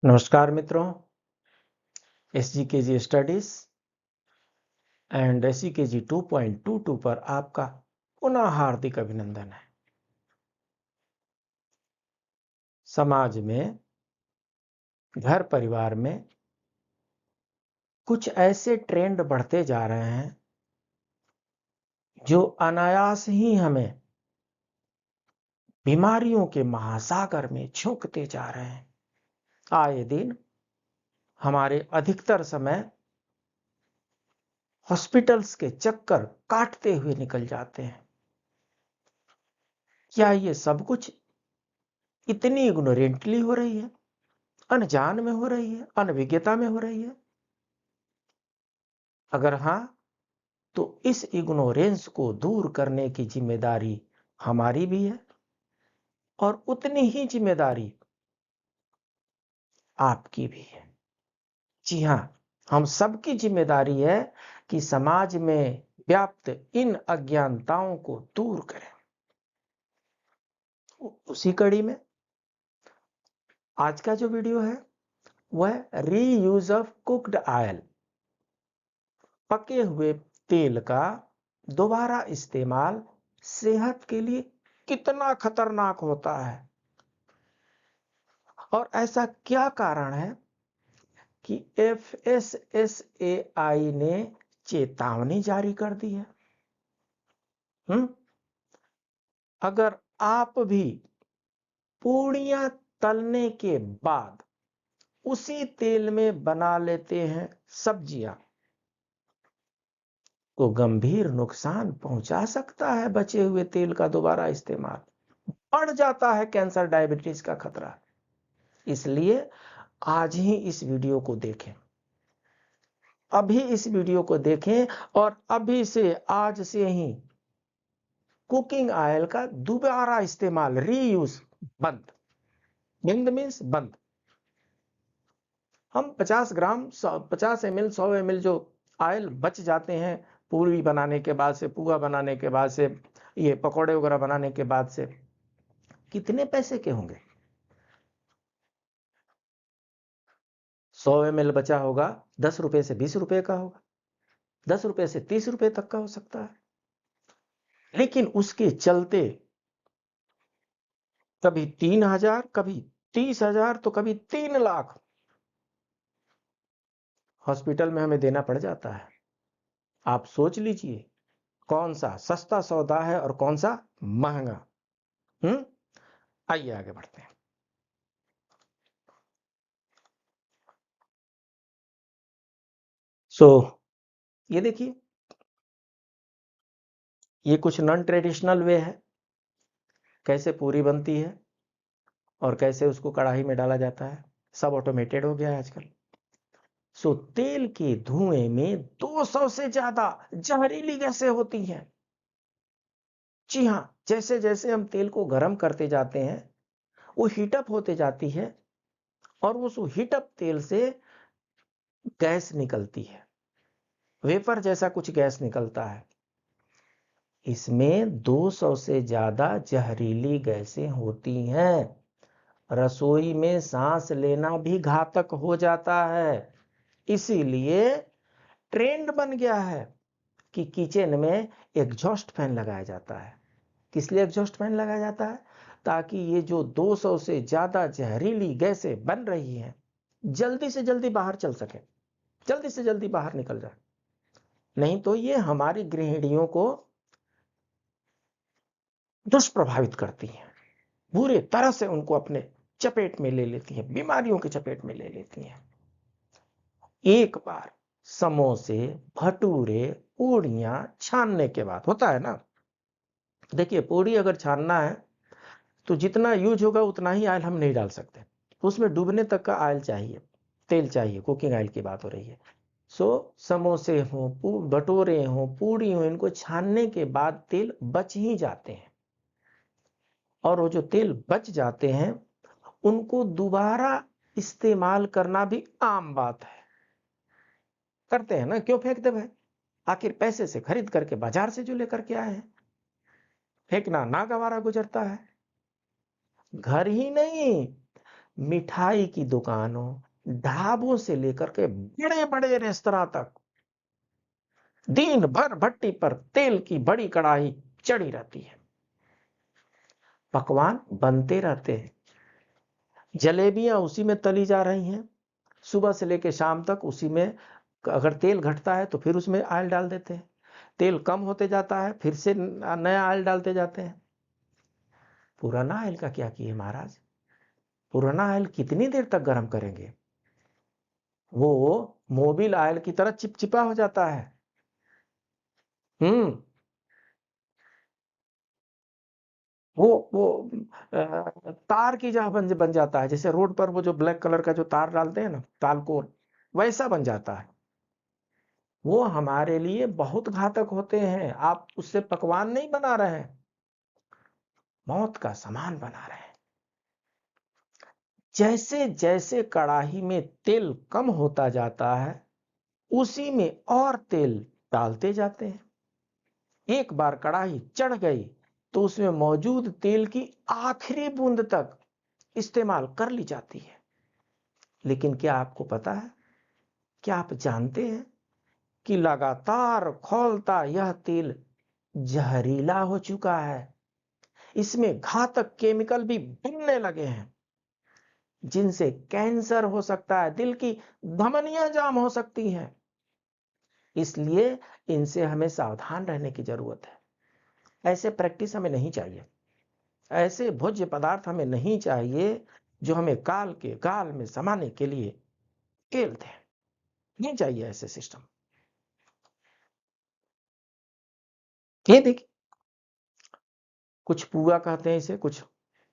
नमस्कार मित्रों, SGKG studies and SGKG 2.22 पर आपका पुनः हार्दिक अभिनंदन है। समाज में, घर परिवार में कुछ ऐसे ट्रेंड बढ़ते जा रहे हैं जो अनायास ही हमें बीमारियों के महासागर में झोंकते जा रहे हैं। आए दिन हमारे अधिकतर समय हॉस्पिटल्स के चक्कर काटते हुए निकल जाते हैं। क्या ये सब कुछ इतनी इग्नोरेंटली हो रही है, अनजान में हो रही है, अनभिज्ञता में हो रही है? अगर हां, तो इस इग्नोरेंस को दूर करने की जिम्मेदारी हमारी भी है और उतनी ही जिम्मेदारी आपकी भी है। जी हां, हम सबकी जिम्मेदारी है कि समाज में व्याप्त इन अज्ञानताओं को दूर करें। उसी कड़ी में आज का जो वीडियो है वह रीयूज ऑफ कुक्ड ऑयल, पके हुए तेल का दोबारा इस्तेमाल सेहत के लिए कितना खतरनाक होता है और ऐसा क्या कारण है कि FSSAI ने चेतावनी जारी कर दी है। अगर आप भी पूड़ियां तलने के बाद उसी तेल में बना लेते हैं सब्जियां, तो गंभीर नुकसान पहुंचा सकता है। बचे हुए तेल का दोबारा इस्तेमाल बढ़ जाता है कैंसर, डायबिटीज का खतरा। इसलिए आज ही इस वीडियो को देखें, अभी इस वीडियो को देखें और अभी से, आज से ही कुकिंग ऑयल का दोबारा इस्तेमाल, रीयूज बंद। बंद मीन्स बंद। हम 50 ग्राम 50 ml 100 ml जो ऑयल बच जाते हैं पूरी बनाने के बाद से, पुआ बनाने के बाद से, ये पकौड़े वगैरह बनाने के बाद से, कितने पैसे के होंगे? 100 ml बचा होगा 10 रुपए से 20 रुपए का होगा, 10 रुपए से 30 रुपए तक का हो सकता है। लेकिन उसके चलते कभी 3,000, कभी 30,000, तो कभी 3 लाख हॉस्पिटल में हमें देना पड़ जाता है। आप सोच लीजिए कौन सा सस्ता सौदा है और कौन सा महंगा। आइए आगे बढ़ते हैं। ये देखिए, ये कुछ नॉन ट्रेडिशनल वे है कैसे पूरी बनती है और कैसे उसको कढ़ाई में डाला जाता है। सब ऑटोमेटेड हो गया है आजकल। तेल के धुएं में 200 से ज्यादा जहरीली गैसें होती हैं। जी हां, जैसे जैसे हम तेल को गर्म करते जाते हैं वो हीटअप होते जाती है और उस हीटअप तेल से गैस निकलती है, वेपर जैसा कुछ गैस निकलता है। इसमें 200 से ज्यादा जहरीली गैसें होती हैं। रसोई में सांस लेना भी घातक हो जाता है। इसीलिए ट्रेंड बन गया है कि किचन में एग्जॉस्ट फैन लगाया जाता है। किस लिए एग्जॉस्ट फैन लगाया जाता है? ताकि ये जो 200 से ज्यादा जहरीली गैसें बन रही हैं जल्दी से जल्दी बाहर चल सके, जल्दी से जल्दी बाहर निकल जाए। नहीं तो ये हमारी गृहिणियों को दुष्प्रभावित करती हैं, बुरी तरह से उनको अपने चपेट में ले लेती हैं, बीमारियों के चपेट में ले लेती हैं। एक बार समोसे, भटूरे, पूड़ियां छानने के बाद होता है ना, देखिए पूड़ी अगर छानना है तो जितना यूज होगा उतना ही ऑयल हम नहीं डाल सकते, उसमें डूबने तक का ऑयल चाहिए, तेल चाहिए। कुकिंग ऑयल की बात हो रही है। समोसे हो, भटूरे हो, पूड़ी हो, इनको छानने के बाद तेल बच ही जाते हैं और वो जो तेल बच जाते हैं उनको दोबारा इस्तेमाल करना भी आम बात है। करते हैं ना, क्यों फेंकते भाई? आखिर पैसे से खरीद करके बाजार से जो लेकर के आए हैं, फेंकना नागवारा गुजरता है। घर ही नहीं, मिठाई की दुकानों, ढाबों से लेकर के बड़े बड़े रेस्तरां तक दिन भर भट्टी पर तेल की बड़ी कड़ाही चढ़ी रहती है, पकवान बनते रहते हैं, जलेबियां उसी में तली जा रही हैं, सुबह से लेकर शाम तक उसी में। अगर तेल घटता है तो फिर उसमें ऑयल डाल देते हैं, तेल कम होते जाता है फिर से नया ऑयल डालते जाते हैं। पुराना ऑयल का क्या किए महाराज? पुराना ऑयल कितनी देर तक गर्म करेंगे? वो मोबिल ऑयल की तरह चिपचिपा हो जाता है। हम्म वो तार की जगह बन जाता है, जैसे रोड पर वो जो ब्लैक कलर का जो तार डालते हैं ना, तालकोल, वैसा बन जाता है। वो हमारे लिए बहुत घातक होते हैं। आप उससे पकवान नहीं बना रहे हैं, मौत का सामान बना रहे हैं। जैसे जैसे कड़ाही में तेल कम होता जाता है, उसी में और तेल डालते जाते हैं। एक बार कड़ाही चढ़ गई तो उसमें मौजूद तेल की आखिरी बूंद तक इस्तेमाल कर ली जाती है। लेकिन क्या आपको पता है, क्या आप जानते हैं कि लगातार खौलता यह तेल जहरीला हो चुका है? इसमें घातक केमिकल भी बनने लगे हैं, जिनसे कैंसर हो सकता है, दिल की धमनियां जाम हो सकती हैं। इसलिए इनसे हमें सावधान रहने की जरूरत है। ऐसे प्रैक्टिस हमें नहीं चाहिए, ऐसे भोज्य पदार्थ हमें नहीं चाहिए जो हमें काल के गाल में समाने के लिए केल दें। नहीं चाहिए ऐसे सिस्टम। ये देखिए, कुछ पुआ कहते हैं इसे, कुछ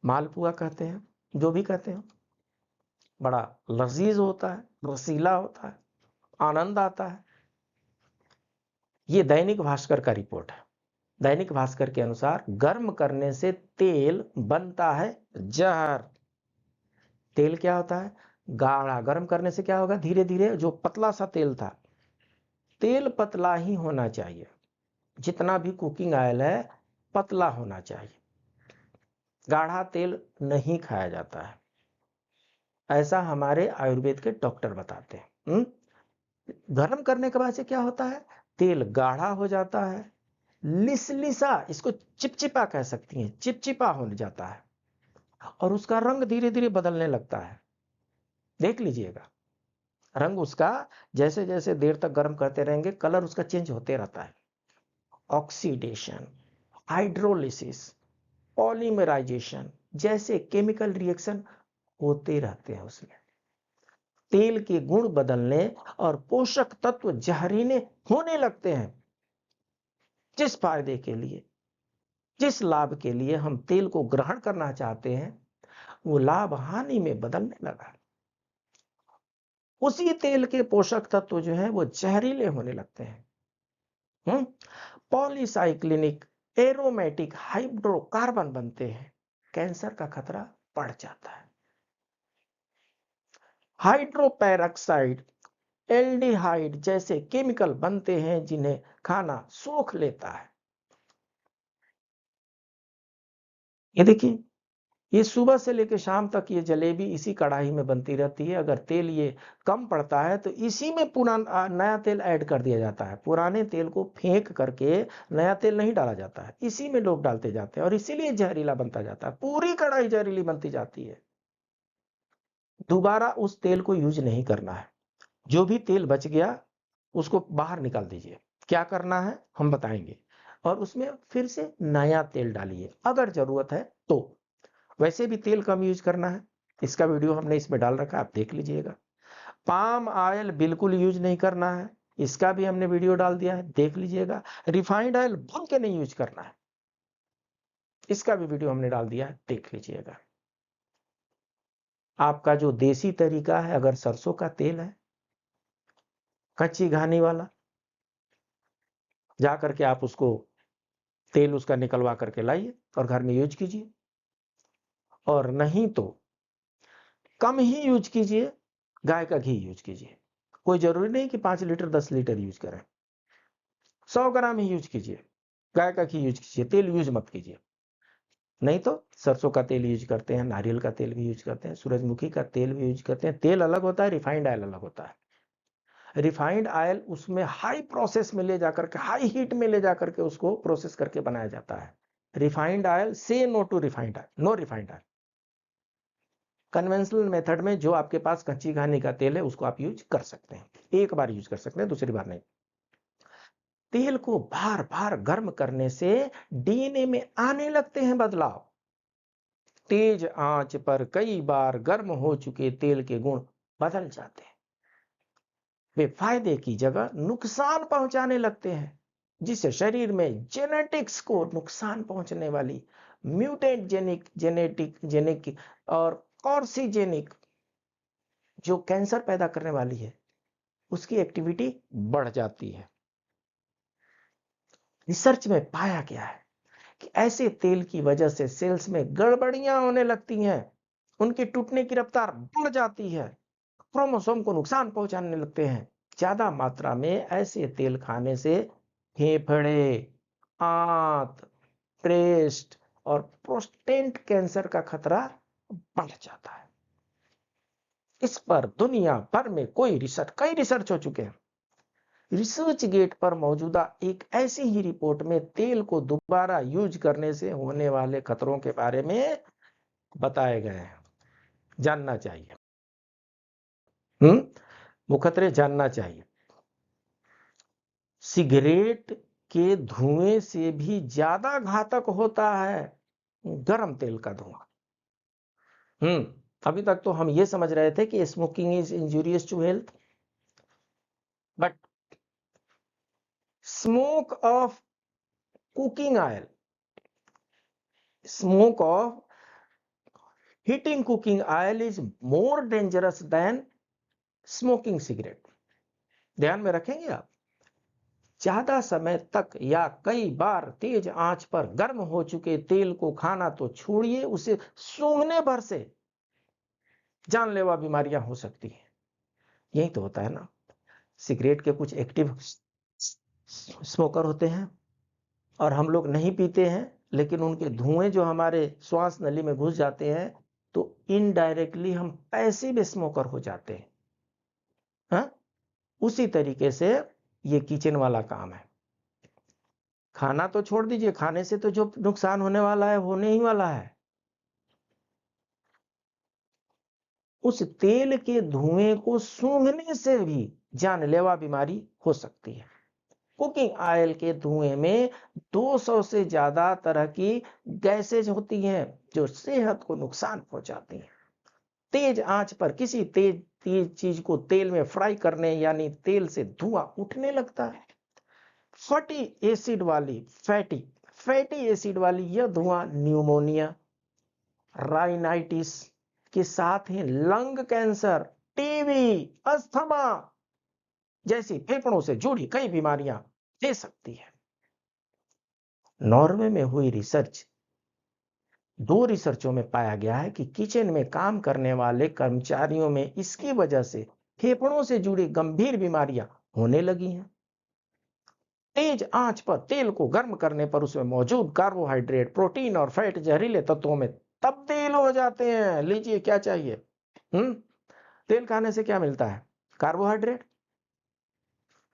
मालपुआ कहते हैं, जो भी कहते हैं, बड़ा लजीज होता है, रसीला होता है, आनंद आता है। ये दैनिक भास्कर का रिपोर्ट है। दैनिक भास्कर के अनुसार गर्म करने से तेल बनता है जहर। तेल क्या होता है? गाढ़ा। गर्म करने से क्या होगा? धीरे धीरे जो पतला सा तेल था, तेल पतला ही होना चाहिए। जितना भी कुकिंग ऑयल है पतला होना चाहिए, गाढ़ा तेल नहीं खाया जाता है, ऐसा हमारे आयुर्वेद के डॉक्टर बताते हैं। गर्म करने के बाद से क्या होता है? तेल गाढ़ा हो जाता है, लिसलिसा, इसको चिपचिपा कह सकती हैं, चिपचिपा हो जाता है, और उसका रंग धीरे धीरे बदलने लगता है। देख लीजिएगा, रंग उसका जैसे जैसे देर तक गर्म करते रहेंगे कलर उसका चेंज होते रहता है। ऑक्सीडेशन, हाइड्रोलिसिस, पॉलीमराइजेशन जैसे केमिकल रिएक्शन होते रहते हैं उसमें। तेल के गुण बदलने और पोषक तत्व जहरीले होने लगते हैं। जिस फायदे के लिए, जिस लाभ के लिए हम तेल को ग्रहण करना चाहते हैं, वो लाभ हानि में बदलने लगा। उसी तेल के पोषक तत्व जो है वो जहरीले होने लगते हैं। पॉलीसाइक्लिनिक एरोमेटिक हाइड्रोकार्बन बनते हैं, कैंसर का खतरा बढ़ जाता है। हाइड्रोपेरोक्साइड, एल्डिहाइड जैसे केमिकल बनते हैं जिन्हें खाना सोख लेता है। ये देखिए, ये सुबह से लेकर शाम तक ये जलेबी इसी कढ़ाई में बनती रहती है। अगर तेल ये कम पड़ता है तो इसी में पुराना नया तेल ऐड कर दिया जाता है। पुराने तेल को फेंक करके नया तेल नहीं डाला जाता है, इसी में लोग डालते जाते हैं और इसीलिए जहरीला बनता जाता है। पूरी कढ़ाई जहरीली बनती जाती है। दोबारा उस तेल को यूज नहीं करना है। जो भी तेल बच गया उसको बाहर निकाल दीजिए। क्या करना है हम बताएंगे, और उसमें फिर से नया तेल डालिए अगर जरूरत है तो। वैसे भी तेल कम यूज करना है, इसका वीडियो हमने इसमें डाल रखा है, आप देख लीजिएगा। पाम ऑयल बिल्कुल यूज नहीं करना है, इसका भी हमने वीडियो डाल दिया है, देख लीजिएगा। रिफाइंड ऑयल भून के नहीं यूज करना है, इसका भी वीडियो हमने डाल दिया है, देख लीजिएगा। आपका जो देसी तरीका है, अगर सरसों का तेल है कच्ची घानी वाला, जा करके आप उसको तेल उसका निकलवा करके लाइए और घर में यूज कीजिए। और नहीं तो कम ही यूज कीजिए, गाय का घी यूज कीजिए। कोई जरूरी नहीं कि 5 लीटर 10 लीटर यूज करें, 100 ग्राम ही यूज कीजिए। गाय का घी यूज कीजिए, तेल यूज मत कीजिए। नहीं तो सरसों का तेल यूज करते हैं, नारियल का तेल भी यूज करते हैं, सूरजमुखी का तेल भी यूज करते हैं। तेल अलग होता है, रिफाइंड ऑयल अलग होता है। रिफाइंड ऑयल उसमें हाई प्रोसेस में ले जाकर के, हाई हीट में ले जाकर के उसको प्रोसेस करके बनाया जाता है। Refined oil, say no to refined oil, no refined oil. Conventional method में जो आपके पास कच्ची घानी का तेल है उसको आप यूज कर सकते हैं, एक बार यूज कर सकते हैं, दूसरी बार नहीं। तेल को बार बार गर्म करने से डीएनए में आने लगते हैं बदलाव। तेज आंच पर कई बार गर्म हो चुके तेल के गुण बदल जाते हैं, वे फायदे की जगह नुकसान पहुंचाने लगते हैं, जिससे शरीर में जेनेटिक्स को नुकसान पहुंचने वाली म्यूटेंट जेनेटिक और कॉर्सिजेनिक जो कैंसर पैदा करने वाली है उसकी एक्टिविटी बढ़ जाती है। रिसर्च में पाया गया है कि ऐसे तेल की वजह से सेल्स में गड़बड़ियां होने लगती हैं, उनके टूटने की रफ्तार बढ़ जाती है, क्रोमोसोम को नुकसान पहुंचाने लगते हैं। ज्यादा मात्रा में ऐसे तेल खाने से फेफड़े, आंत, ब्रेस्ट और प्रोस्टेट कैंसर का खतरा बढ़ जाता है। इस पर दुनिया भर में कई रिसर्च हो चुके हैं। रिसर्च गेट पर मौजूदा एक ऐसी ही रिपोर्ट में तेल को दोबारा यूज करने से होने वाले खतरों के बारे में बताए गए हैं। जानना चाहिए, वो खतरे जानना चाहिए। सिगरेट के धुएं से भी ज्यादा घातक होता है गरम तेल का धुआं। अभी तक तो हम ये समझ रहे थे कि smoking is injurious to health, but smoke of cooking oil, smoke of heating cooking oil is more dangerous than smoking cigarette. ध्यान में रखेंगे आप। ज्यादा समय तक या कई बार तेज आंच पर गर्म हो चुके तेल को खाना तो छोड़िए, उसे सूंघने भर से जानलेवा बीमारियां हो सकती हैं। यही तो होता है ना। सिगरेट के कुछ एक्टिव स्मोकर होते हैं और हम लोग नहीं पीते हैं, लेकिन उनके धुएं जो हमारे श्वास नली में घुस जाते हैं तो इनडायरेक्टली हम पैसिव स्मोकर हो जाते हैं। हाँ? उसी तरीके से ये किचन वाला काम है। खाना तो छोड़ दीजिए, खाने से तो जो नुकसान होने वाला है होने ही वाला है। उस तेल के धुएं को सूंघने से भी जानलेवा बीमारी हो सकती है। कुकिंग ऑयल के धुएं में 200 से ज्यादा तरह की गैसेज होती हैं जो सेहत को नुकसान पहुंचाती हैं। तेज आंच पर किसी तेज तेज चीज को तेल में फ्राई करने यानी तेल से धुआं उठने लगता है। फैटी एसिड वाली यह धुआं न्यूमोनिया, राइनाइटिस के साथ ही लंग कैंसर, टीबी, अस्थमा जैसी फेफड़ों से जुड़ी कई बीमारियां दे सकती है। नॉर्वे में हुई दो रिसर्चों में पाया गया है कि किचन में काम करने वाले कर्मचारियों में इसकी वजह से फेफड़ों से जुड़ी गंभीर बीमारियां होने लगी हैं। तेज आंच पर तेल को गर्म करने पर उसमें मौजूद कार्बोहाइड्रेट, प्रोटीन और फैट जहरीले तत्वों में तब्दील हो जाते हैं। लीजिए क्या चाहिए। तेल खाने से क्या मिलता है? Carbohydrate,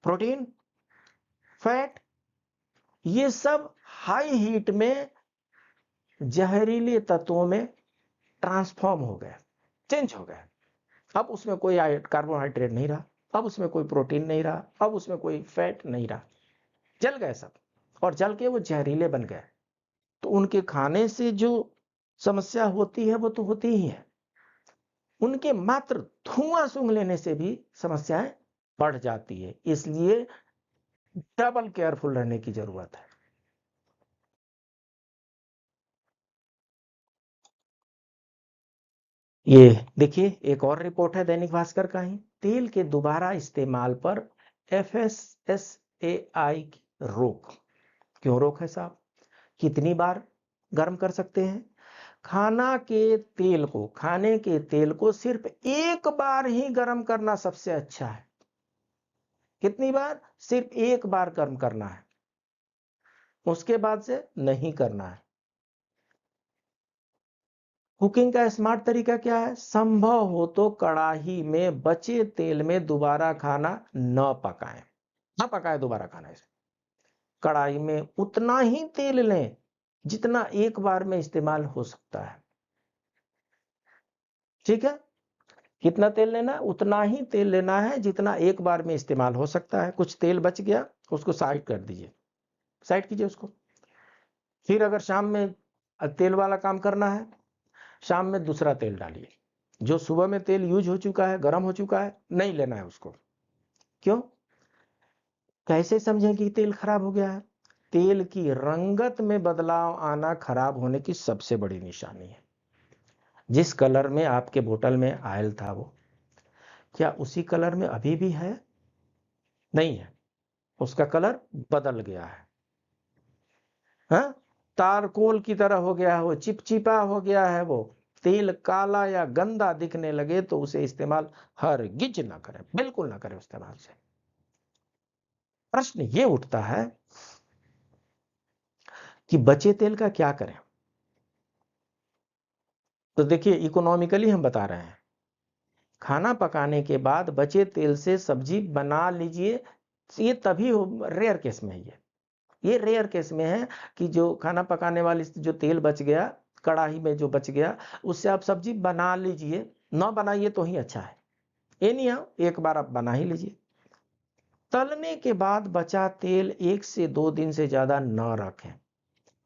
protein, fat. ये सब हाई हीट में जहरीले तत्वों में ट्रांसफॉर्म हो गए, चेंज हो गए। अब उसमें कोई कार्बोहाइड्रेट नहीं रहा, अब उसमें कोई प्रोटीन नहीं रहा, अब उसमें कोई फैट नहीं रहा, जल गए सब, और जल के वो जहरीले बन गए। तो उनके खाने से जो समस्या होती है वो तो होती ही है, उनके मात्र धुआं सूंघ लेने से भी समस्याएं बढ़ जाती है। इसलिए डबल केयरफुल रहने की जरूरत है। ये देखिए एक और रिपोर्ट है दैनिक भास्कर का ही। तेल के दोबारा इस्तेमाल पर FSSAI की रोक। क्यों रोक है साहब? कितनी बार गर्म कर सकते हैं? खाने के तेल को सिर्फ एक बार ही गर्म करना सबसे अच्छा है। कितनी बार? सिर्फ एक बार गर्म करना है, उसके बाद से नहीं करना है। कुकिंग का स्मार्ट तरीका क्या है? संभव हो तो कड़ाही में बचे तेल में दोबारा खाना न पकाएं, न पकाएं दोबारा खाना। इसे कड़ाही में उतना ही तेल लें जितना एक बार में इस्तेमाल हो सकता है। ठीक है, कितना तेल लेना है? उतना ही तेल लेना है जितना एक बार में इस्तेमाल हो सकता है। कुछ तेल बच गया, उसको साइड कर दीजिए, साइड कीजिए उसको। फिर अगर शाम में तेल वाला काम करना है, शाम में दूसरा तेल डालिए। जो सुबह में तेल यूज हो चुका है, गर्म हो चुका है, नहीं लेना है उसको। क्यों? कैसे समझें कि तेल खराब हो गया है? तेल की रंगत में बदलाव आना खराब होने की सबसे बड़ी निशानी है। जिस कलर में आपके बोतल में ऑयल था, वो क्या उसी कलर में अभी भी है? नहीं है, उसका कलर बदल गया है। हाँ? तारकोल की तरह हो गया है, वो चिपचिपा हो गया है। वो तेल काला या गंदा दिखने लगे तो उसे इस्तेमाल हरगिज ना करें, बिल्कुल ना करें इस्तेमाल से। प्रश्न ये उठता है कि बचे तेल का क्या करें? तो देखिए, इकोनॉमिकली हम बता रहे हैं, खाना पकाने के बाद बचे तेल से सब्जी बना लीजिए। ये तभी रेयर केस में है, ये रेयर केस में है कि जो खाना पकाने वाली जो तेल बच गया, कड़ाही में जो बच गया, उससे आप सब्जी बना लीजिए। ना बनाइए तो ही अच्छा है। नहीं हाउ एक बार आप बना ही लीजिए। तलने के बाद बचा तेल 1 से 2 दिन से ज्यादा न रखें।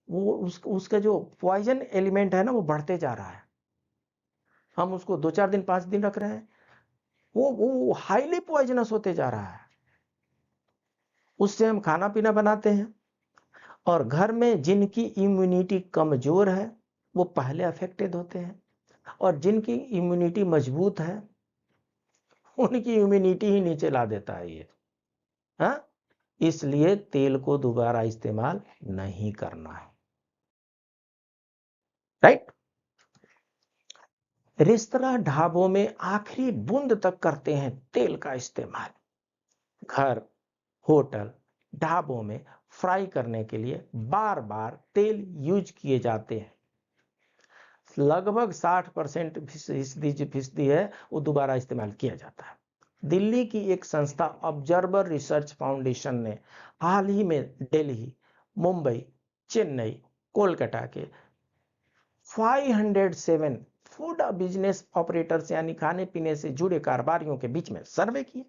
वो उसका जो पॉइजन एलिमेंट है ना, वो बढ़ते जा रहा है। हम उसको 2-4 दिन 5 दिन रख रहे हैं, वो हाईली पॉइजनस होते जा रहा है। उससे हम खाना पीना बनाते हैं, और घर में जिनकी इम्यूनिटी कमजोर है वो पहले अफेक्टेड होते हैं, और जिनकी इम्यूनिटी मजबूत है उनकी इम्यूनिटी ही नीचे ला देता है ये। हाँ, इसलिए तेल को दोबारा इस्तेमाल नहीं करना है। राइट? रेस्तरां ढाबों में आखिरी बूंद तक करते हैं तेल का इस्तेमाल। घर, होटल, ढाबों में फ्राई करने के लिए बार बार तेल यूज किए जाते हैं। लगभग 60% फीसदी है वो दोबारा इस्तेमाल किया जाता है। दिल्ली की एक संस्था ऑब्जर्वर रिसर्च फाउंडेशन ने हाल ही में दिल्ली, मुंबई, चेन्नई, कोलकाता के 507 फूड बिजनेस ऑपरेटर्स यानी खाने पीने से जुड़े कारोबारियों के बीच में सर्वे किए।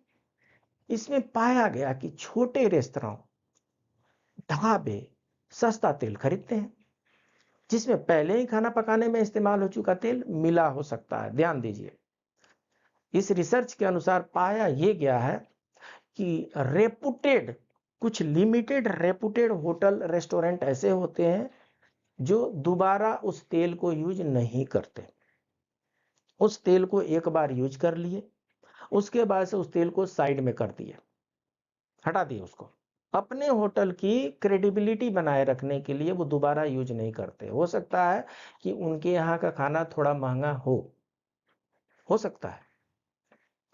इसमें पाया गया कि छोटे रेस्तरां, ढाबे सस्ता तेल खरीदते हैं जिसमें पहले ही खाना पकाने में इस्तेमाल हो चुका तेल मिला हो सकता है। ध्यान दीजिए, इस रिसर्च के अनुसार पाया यह गया है कि रेपुटेड, कुछ लिमिटेड रेपुटेड होटल रेस्टोरेंट ऐसे होते हैं जो दोबारा उस तेल को यूज नहीं करते। उस तेल को एक बार यूज कर लिए, उसके बाद से उस तेल को साइड में कर दिए, हटा दिए उसको। अपने होटल की क्रेडिबिलिटी बनाए रखने के लिए वो दोबारा यूज नहीं करते। हो सकता है कि उनके यहाँ का खाना थोड़ा महंगा हो सकता है।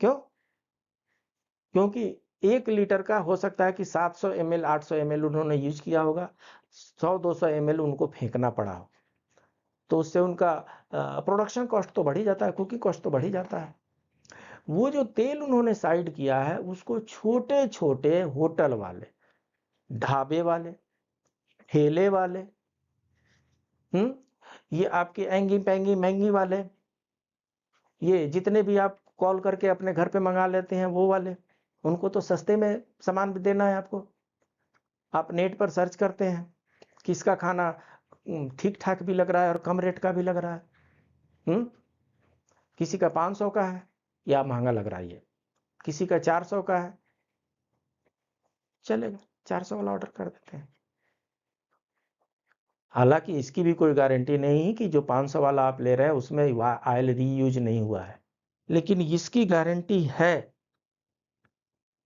क्यों? क्योंकि 1 लीटर का हो सकता है कि 700 ml 800 ml उन्होंने यूज किया होगा, 100-200 ml उनको फेंकना पड़ा हो, तो उससे उनका प्रोडक्शन कॉस्ट तो बढ़ ही जाता है, कुकिंग कॉस्ट तो बढ़ ही जाता है। वो जो तेल उन्होंने साइड किया है उसको छोटे छोटे होटल वाले, ढाबे वाले, ठेले वाले, ये आपके एंगी पैंगी महंगी वाले, ये जितने भी आप कॉल करके अपने घर पे मंगा लेते हैं वो वाले, उनको तो सस्ते में सामान भी देना है आपको। आप नेट पर सर्च करते हैं, किसका खाना ठीक ठाक भी लग रहा है और कम रेट का भी लग रहा है। किसी का 500 का है या महंगा लग रहा है, ये किसी का 400 का है, चलेगा 400 वाला ऑर्डर कर देते हैं। हालांकि इसकी भी कोई गारंटी नहीं कि जो 500 वाला आप ले रहे हैं उसमें ऑयल रीयूज नहीं हुआ है, लेकिन इसकी गारंटी है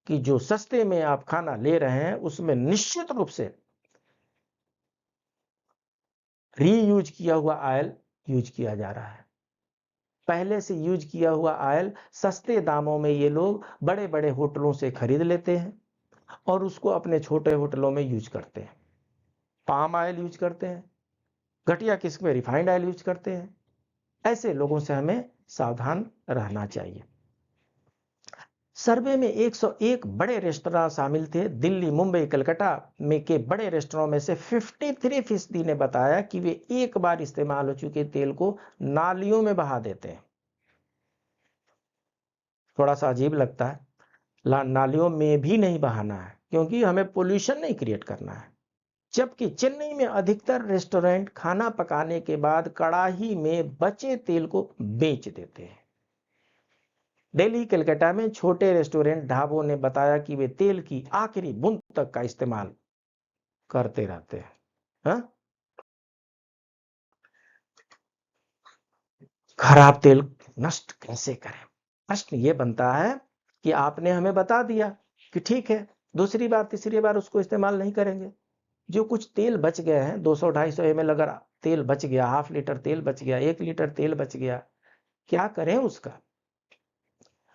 कि जो सस्ते में आप खाना ले रहे हैं उसमें निश्चित रूप से रीयूज किया हुआ ऑयल यूज किया जा रहा है। पहले से यूज किया हुआ ऑयल सस्ते दामों में ये लोग बड़े बड़े होटलों से खरीद लेते हैं और उसको अपने छोटे होटलों में यूज करते हैं। पाम ऑयल यूज करते हैं, घटिया किस्म में रिफाइंड ऑयल यूज करते हैं। ऐसे लोगों से हमें सावधान रहना चाहिए। सर्वे में 101 बड़े रेस्तरां शामिल थे। दिल्ली, मुंबई, कलकत्ता में के बड़े रेस्तरां में से 53% ने बताया कि वे एक बार इस्तेमाल हो चुके तेल को नालियों में बहा देते हैं। थोड़ा सा अजीब लगता है, नालियों में भी नहीं बहाना है क्योंकि हमें पोल्यूशन नहीं क्रिएट करना है। जबकि चेन्नई में अधिकतर रेस्टोरेंट खाना पकाने के बाद कड़ाही में बचे तेल को बेच देते हैं। दिल्ली, कलकत्ता में छोटे रेस्टोरेंट ढाबों ने बताया कि वे तेल की आखिरी बूंद तक का इस्तेमाल करते रहते हैं। हाँ? खराब तेल नष्ट कैसे करें? प्रश्न ये बनता है कि आपने हमें बता दिया कि ठीक है, दूसरी बार तीसरी बार उसको इस्तेमाल नहीं करेंगे। जो कुछ तेल बच गए हैं, 200-250 ml अगर तेल बच गया, हाफ लीटर तेल बच गया, 1 लीटर तेल बच गया, क्या करें उसका?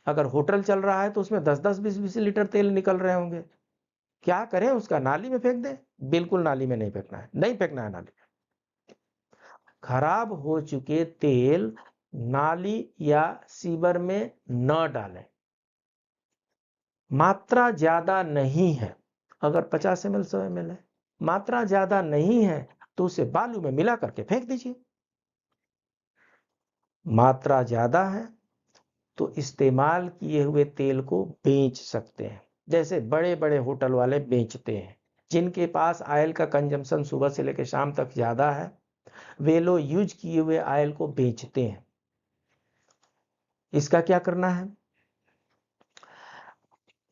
अगर होटल चल रहा है तो उसमें 10-10, 20-20 लीटर तेल निकल रहे होंगे, क्या करें उसका? नाली में फेंक दें? बिल्कुल नाली में नहीं फेंकना है, नहीं फेंकना है नाली में। खराब हो चुके तेल नाली या सीवर में न डालें। मात्रा ज्यादा नहीं है, अगर 50 ml 100 ml है, मात्रा ज्यादा नहीं है तो उसे बालू में मिला करके फेंक दीजिए। मात्रा ज्यादा है तो इस्तेमाल किए हुए तेल को बेच सकते हैं, जैसे बड़े बड़े होटल वाले बेचते हैं। जिनके पास ऑयल का कंजम्पशन सुबह से लेकर शाम तक ज्यादा है, वे लोग यूज किए हुए ऑयल को बेचते हैं। इसका क्या करना है?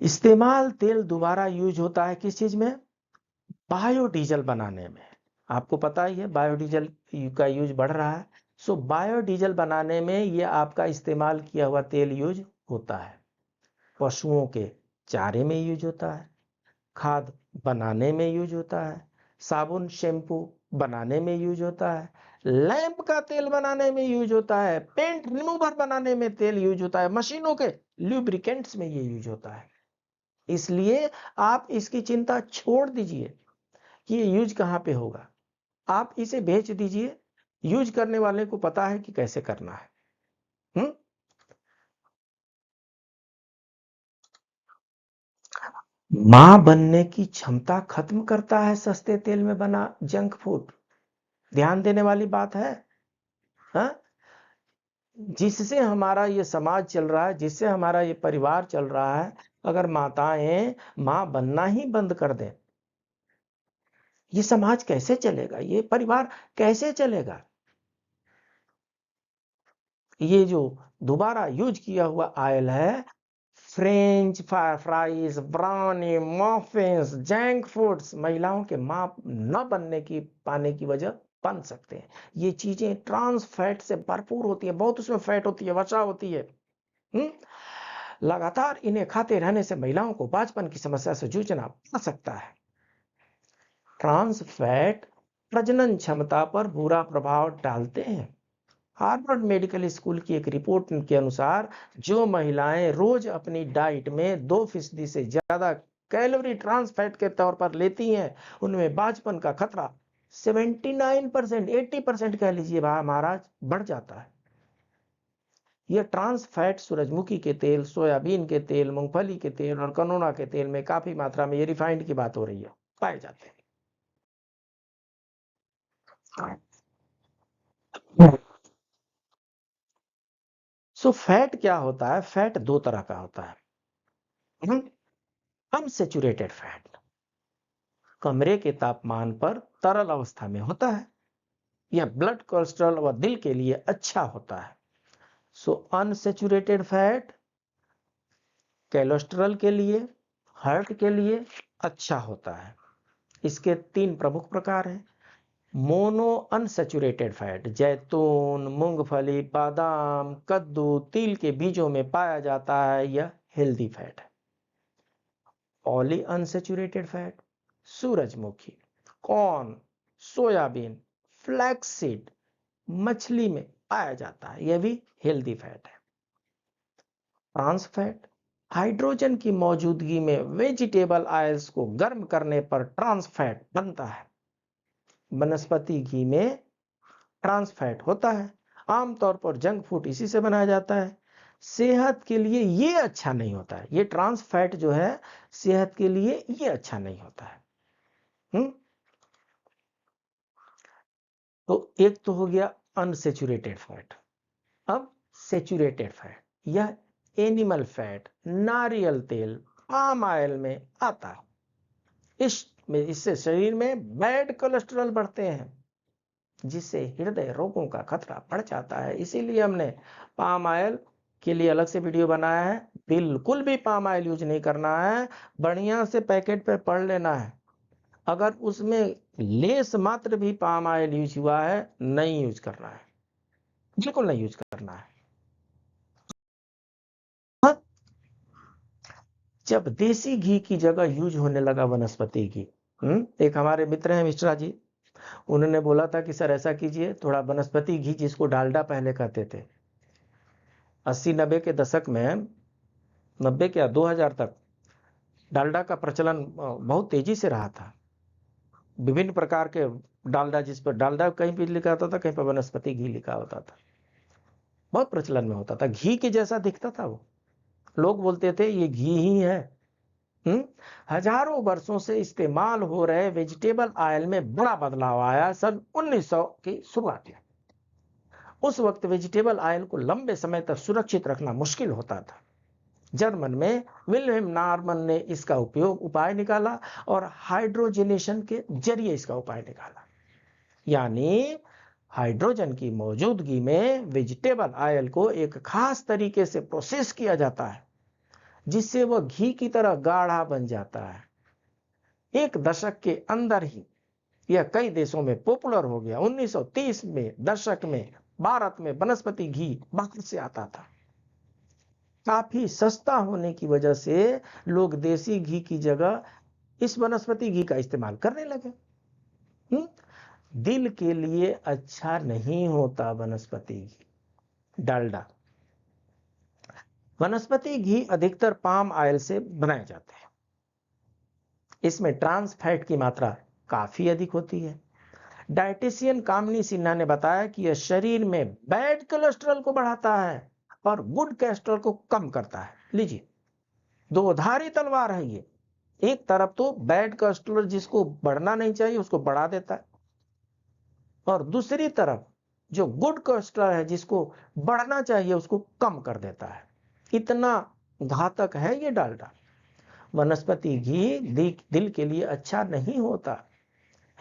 इस्तेमाल तेल दोबारा यूज होता है किस चीज में? बायोडीजल बनाने में। आपको पता ही है बायोडीजल का यूज बढ़ रहा है। सो बायोडीजल बनाने में ये आपका इस्तेमाल किया हुआ तेल यूज होता है। पशुओं के चारे में यूज होता है, खाद बनाने में यूज होता है, साबुन शैम्पू बनाने में यूज होता है, लैंप का तेल बनाने में यूज होता है, पेंट रिमूवर बनाने में तेल यूज होता है, मशीनों के ल्यूब्रिकेंट्स में ये यूज होता है। इसलिए आप इसकी चिंता छोड़ दीजिए कि ये यूज कहां पे होगा। आप इसे भेज दीजिए, यूज करने वाले को पता है कि कैसे करना है। मां बनने की क्षमता खत्म करता है सस्ते तेल में बना जंक फूड। ध्यान देने वाली बात है। हा? जिससे हमारा ये समाज चल रहा है, जिससे हमारा ये परिवार चल रहा है, अगर माताएं मां बनना ही बंद कर दें, ये समाज कैसे चलेगा? ये परिवार कैसे चलेगा? ये जो दोबारा यूज किया हुआ ऑयल है, French fries, brownie, muffins, junk foods, महिलाओं के मां न बनने की पाने की वजह बन सकते हैं। ये चीजें ट्रांस फैट से भरपूर होती है, बहुत उसमें फैट होती है, वसा होती है। लगातार इन्हें खाते रहने से महिलाओं को बांझपन की समस्या से जूझना पड़ सकता है। ट्रांस फैट प्रजनन क्षमता पर बुरा प्रभाव डालते हैं। हार्वर्ड मेडिकल स्कूल की एक रिपोर्ट के अनुसार जो महिलाएं रोज अपनी डाइट में 2% से ज्यादा कैलोरी ट्रांस फैट के तौर पर लेती हैं, उनमें बांझपन का खतरा 79%, 80% कह लीजिए महाराज, बढ़ जाता है। यह ट्रांस फैट सूरजमुखी के तेल, सोयाबीन के तेल, मूंगफली के तेल और कनोला के तेल में काफी मात्रा में, ये रिफाइंड की बात हो रही है, पाए जाते हैं। सो फैट क्या होता है? फैट दो तरह का होता है। अनसैचुरेटेड फैट कमरे के तापमान पर तरल अवस्था में होता है। यह ब्लड कोलेस्ट्रॉल व दिल के लिए अच्छा होता है। सो अनसैचुरेटेड फैट कोलेस्ट्रॉल के लिए, हार्ट के लिए अच्छा होता है। इसके 3 प्रमुख प्रकार हैं। मोनो अनसैचुरेटेड फैट जैतून, मूंगफली, बादाम, कद्दू, तिल के बीजों में पाया जाता है, यह हेल्दी फैट है। पॉली अनसैचुरेटेड फैट सूरजमुखी, कॉर्न, सोयाबीन, फ्लैक्सीड, मछली में पाया जाता है, यह भी हेल्दी फैट है। ट्रांस फैट हाइड्रोजन की मौजूदगी में वेजिटेबल ऑयल्स को गर्म करने पर ट्रांस फैट बनता है। वनस्पति घी में ट्रांस फैट होता है। आमतौर पर जंक फूड इसी से बनाया जाता है। सेहत के लिए ये अच्छा नहीं होता है, ये ट्रांस फैट जो है सेहत के लिए ये अच्छा नहीं होता है। तो एक तो हो गया अनसेचुरेटेड फैट। अब सेचुरेटेड फैट, यह एनिमल फैट, नारियल तेल, पाम ऑयल में आता है। इससे शरीर में बैड कोलेस्ट्रॉल बढ़ते हैं, जिससे हृदय रोगों का खतरा बढ़ जाता है। इसीलिए हमने पाम ऑयल के लिए अलग से वीडियो बनाया है। बिल्कुल भी पाम ऑयल यूज नहीं करना है, बढ़िया से पैकेट पे पढ़ लेना है। अगर उसमें लेस मात्र भी पाम ऑयल यूज हुआ है, नहीं यूज करना है, बिल्कुल नहीं यूज करना है। जब देसी घी की जगह यूज होने लगा वनस्पति घी, एक हमारे मित्र हैं मिश्रा जी, उन्होंने बोला था कि सर ऐसा कीजिए, थोड़ा वनस्पति घी, जिसको डालडा पहले कहते थे, 80-90 के दशक में, 90 क्या 2000 तक डालडा का प्रचलन बहुत तेजी से रहा था। विभिन्न प्रकार के डालडा, जिस पर डालडा कहीं भी लिखा होता था, कहीं पर वनस्पति घी लिखा होता था, बहुत प्रचलन में होता था। घी के जैसा दिखता था वो, लोग बोलते थे ये घी ही है। हजारों वर्षों से इस्तेमाल हो रहे वेजिटेबल ऑयल में बड़ा बदलाव आया सन 1900 की शुरुआत में। उस वक्त वेजिटेबल ऑयल को लंबे समय तक सुरक्षित रखना मुश्किल होता था। जर्मन में विल्हेम नॉर्मन ने इसका उपाय निकाला और हाइड्रोजनेशन के जरिए इसका उपाय निकाला। यानी हाइड्रोजन की मौजूदगी में वेजिटेबल ऑयल को एक खास तरीके से प्रोसेस किया जाता है, जिससे वह घी की तरह गाढ़ा बन जाता है। एक दशक के अंदर ही यह कई देशों में पॉपुलर हो गया। 1930 में दशक में भारत में वनस्पति घी बाहर से आता था। काफी सस्ता होने की वजह से लोग देसी घी की जगह इस वनस्पति घी का इस्तेमाल करने लगे। दिल के लिए अच्छा नहीं होता वनस्पति घी, डालडा। वनस्पति घी अधिकतर पाम ऑयल से बनाए जाते हैं। इसमें ट्रांस फैट की मात्रा काफी अधिक होती है। डाइटिशियन कामनी सिन्हा ने बताया कि यह शरीर में बैड कोलेस्ट्रॉल को बढ़ाता है और गुड कोलेस्ट्रॉल को कम करता है। लीजिए, दोधारी तलवार है ये। एक तरफ तो बैड कोलेस्ट्रॉल जिसको बढ़ना नहीं चाहिए उसको बढ़ा देता है, और दूसरी तरफ जो गुड कोलेस्ट्रॉल है जिसको बढ़ना चाहिए उसको कम कर देता है। इतना घातक है ये डालडा। वनस्पति घी दिल के लिए अच्छा नहीं होता,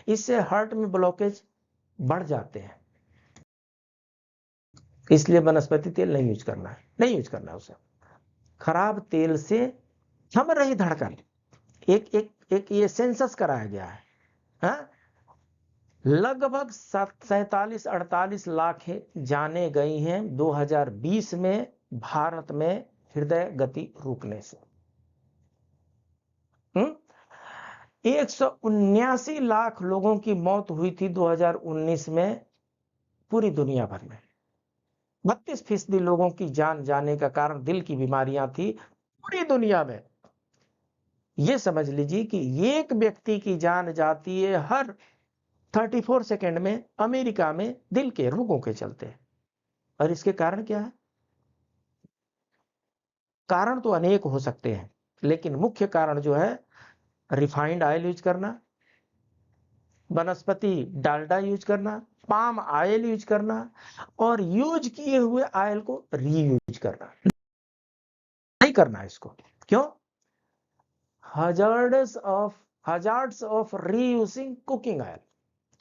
इससे हार्ट में ब्लॉकेज बढ़ जाते हैं। इसलिए वनस्पति तेल नहीं यूज करना है, नहीं यूज करना है उसे। खराब तेल से थम रही धड़कन, एक ये सेंसस कराया गया है, हा? लगभग 47-48 लाख जाने गई हैं 2020 में भारत में हृदय गति रुकने से। 179 लाख लोगों की मौत हुई थी 2019 में पूरी दुनिया भर में। 32% लोगों की जान जाने का कारण दिल की बीमारियां थी पूरी दुनिया में। यह समझ लीजिए कि एक व्यक्ति की जान जाती है हर 34 सेकंड में अमेरिका में दिल के रोगों के चलते। और इसके कारण क्या है? कारण तो अनेक हो सकते हैं, लेकिन मुख्य कारण जो है रिफाइंड ऑयल यूज करना, वनस्पति डालडा यूज करना, पाम ऑयल यूज करना, और यूज किए हुए ऑयल को रीयूज करना नहीं करना है इसको। क्यों? Hazards of reusing cooking oil.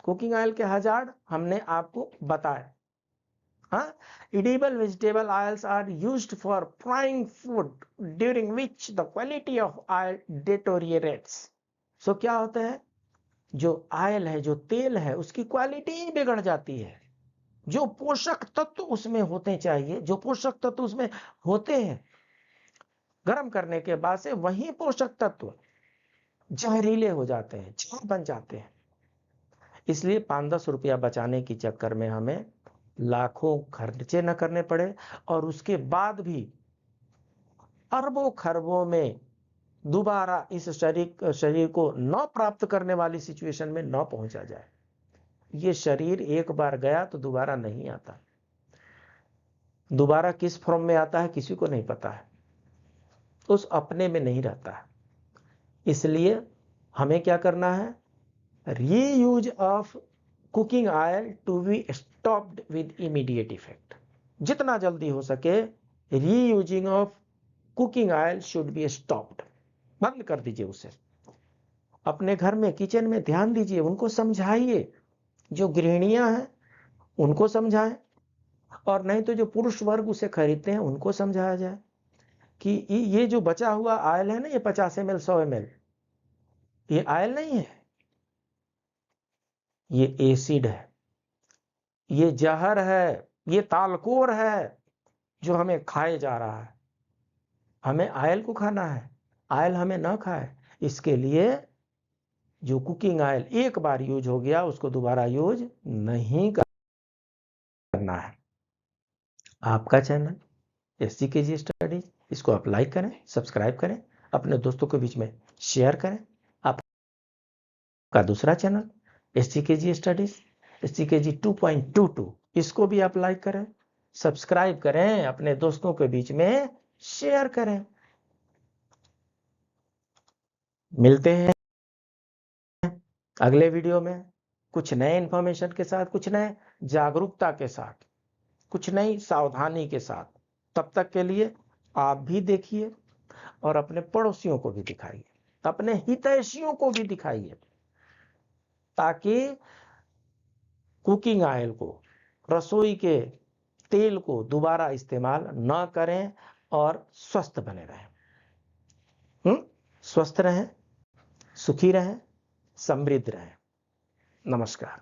Cooking oil के हजार्ड हमने आपको बताए। Edible vegetable oils are used for frying food during which the quality of oil deteriorates. So क्या होता है? जो ऑयल है, जो तेल है, उसकी क्वालिटी बिगड़ जाती है। जो पोषक तत्व उसमें होते चाहिए, जो पोषक तत्व उसमें होते हैं, गर्म करने के बाद से वही पोषक तत्व जहरीले हो जाते हैं, जहर बन जाते हैं। इसलिए 5-10 रुपया बचाने के चक्कर में हमें लाखों खर्चे न करने पड़े, और उसके बाद भी अरबों खरबों में दोबारा इस शरीर को न प्राप्त करने वाली सिचुएशन में न पहुंचा जाए। ये शरीर एक बार गया तो दोबारा नहीं आता। दोबारा किस फॉर्म में आता है किसी को नहीं पता है, उस अपने में नहीं रहता है। इसलिए हमें क्या करना है, reuse of cooking oil to be stopped with immediate effect. जितना जल्दी हो सके reusing of cooking oil should be stopped, बंद कर दीजिए उसे। अपने घर में किचन में ध्यान दीजिए, उनको समझाइए, जो गृहिणियां हैं उनको समझाएं, और नहीं तो जो पुरुष वर्ग उसे खरीदते हैं उनको समझाया जाए कि ये जो बचा हुआ ऑयल है ना, ये 50 ml 100 ml, ये ऑयल नहीं है, ये एसिड है, ये जहर है, ये तालकोर है जो हमें खाए जा रहा है। हमें ऑयल को खाना है, ऑयल हमें ना खाए। इसके लिए जो कुकिंग ऑयल एक बार यूज हो गया उसको दोबारा यूज नहीं करना है। आपका चैनल SGKG स्टडीज, इसको आप लाइक करें, सब्सक्राइब करें, अपने दोस्तों के बीच में शेयर करें। आपका दूसरा चैनल SGKG स्टडीज, SGKG 2.22, इसको भी आप लाइक करें, सब्सक्राइब करें, अपने दोस्तों के बीच में शेयर करें। मिलते हैं अगले वीडियो में कुछ नए इंफॉर्मेशन के साथ, कुछ नए जागरूकता के साथ, कुछ नई सावधानी के साथ। तब तक के लिए आप भी देखिए और अपने पड़ोसियों को भी दिखाइए, अपने हितैषियों को भी दिखाइए, ताकि कुकिंग ऑयल को, रसोई के तेल को दोबारा इस्तेमाल न करें और स्वस्थ बने रहें। स्वस्थ रहें, सुखी रहें, समृद्ध रहें। नमस्कार।